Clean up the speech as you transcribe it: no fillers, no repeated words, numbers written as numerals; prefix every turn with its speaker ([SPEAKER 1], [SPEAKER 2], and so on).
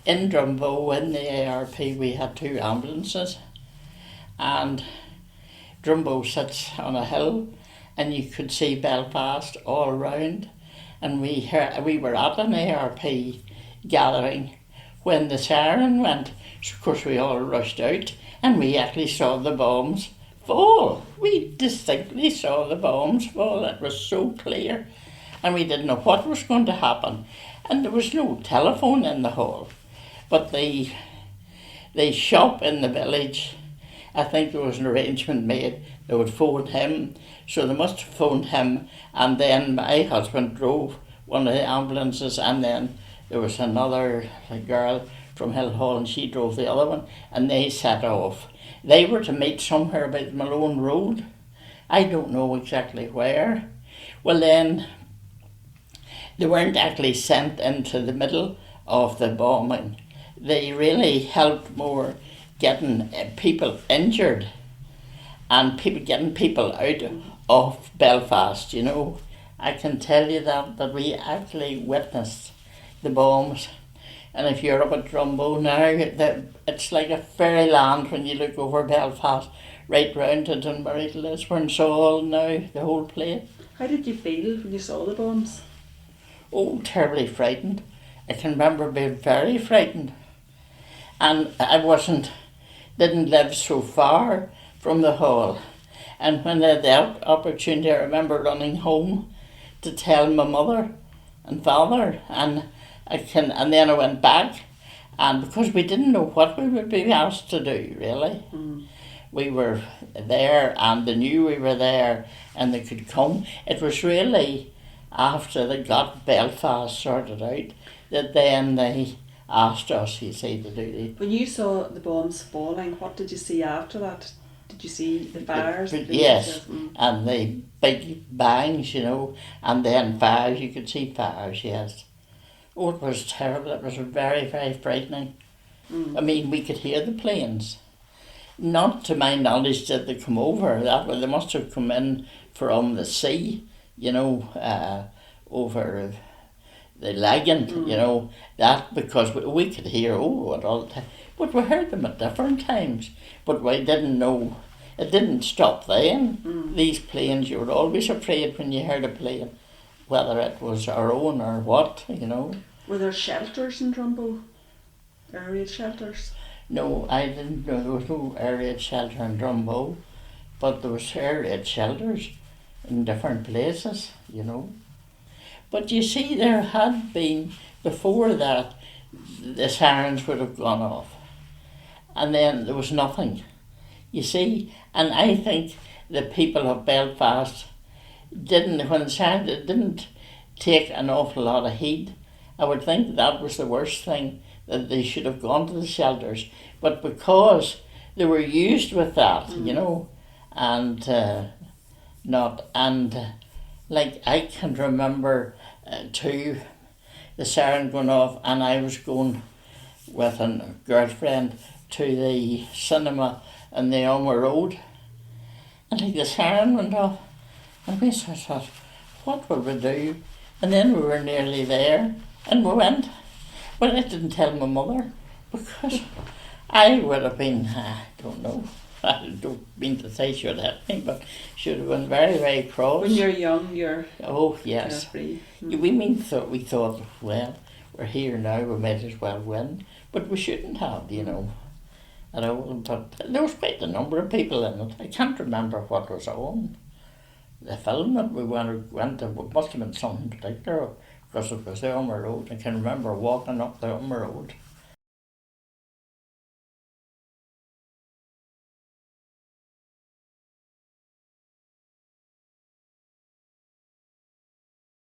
[SPEAKER 1] in Drumbo, in the ARP, we had 2 ambulances, and Drumbo sits on a hill, and you could see Belfast all round. And we were at an ARP gathering when the siren went. So of course we all rushed out, and we actually saw the bombs fall. We distinctly saw the bombs fall. It was so clear, and we didn't know what was going to happen. And there was no telephone in the hall, but the shop in the village, I think there was an arrangement made. They would phone him, so they must have phoned him, and then my husband drove one of the ambulances, and then there was another girl from Hillhall, and she drove the other one, and they set off. They were to meet somewhere about Ormeau Road. I don't know exactly where. Well then, they weren't actually sent into the middle of the bombing. They really helped more getting people injured and getting people out of Belfast, you know. I can tell you that we actually witnessed the bombs. And if you're up at Drumbo now, it's like a fairyland when you look over Belfast, right round to Dunbury to Lisburn, so all now, the whole place.
[SPEAKER 2] How did you feel when you saw the bombs?
[SPEAKER 1] Oh, terribly frightened. I can remember being very frightened. And I didn't live so far from the hall. And when I had the opportunity, I remember running home to tell my mother and father, and then I went back, and because we didn't know what we would be asked to do, really. We were there, and they knew we were there, and they could come. It was really after they got Belfast sorted out that then they asked us, you see, to do it.
[SPEAKER 2] When you saw the bombs falling, what did you see after that? Did you see the fires?
[SPEAKER 1] Yes, and the big bangs, you know, and then fires, you could see fires, yes. Oh, it was terrible. It was very, very frightening. I mean, we could hear the planes. Not to my knowledge did they come over that way. They must have come in from the sea, you know, over the Legend, you know, that, because we could hear, at all the time. But we heard them at different times. But we didn't know, it didn't stop then. These planes, you were always afraid when you heard a plane, whether it was our own or what, you know.
[SPEAKER 2] Were there shelters in Drumbo? Air raid shelters?
[SPEAKER 1] No, I didn't know there was no air raid shelter in Drumbo, but there was air raid shelters in different places, you know. But you see, there had been, before that, the sirens would have gone off, and then there was nothing, you see. And I think the people of Belfast when the sirens didn't take an awful lot of heed. I would think that was the worst thing, that they should have gone to the shelters. But because they were used with that, you know, and like I can remember too, the siren going off, and I was going with a girlfriend to the cinema on the Ormeau Road, and like the siren went off, and we sort of thought, what will we do? And then we were nearly there, and we went. But I didn't tell my mother, because I would have been, I don't know, I don't mean to say she would have hit me, but she would have been very, very cross.
[SPEAKER 2] When you're young, you're...
[SPEAKER 1] Oh, yes.
[SPEAKER 2] Carefree.
[SPEAKER 1] We thought, well, we're here now, we might as well win. But we shouldn't have, you know, at all. But there was quite a number of people in it. I can't remember what was on. The film that we went to must have been something particular, because it was the Ormeau Road. I can remember walking up the Ormeau Road.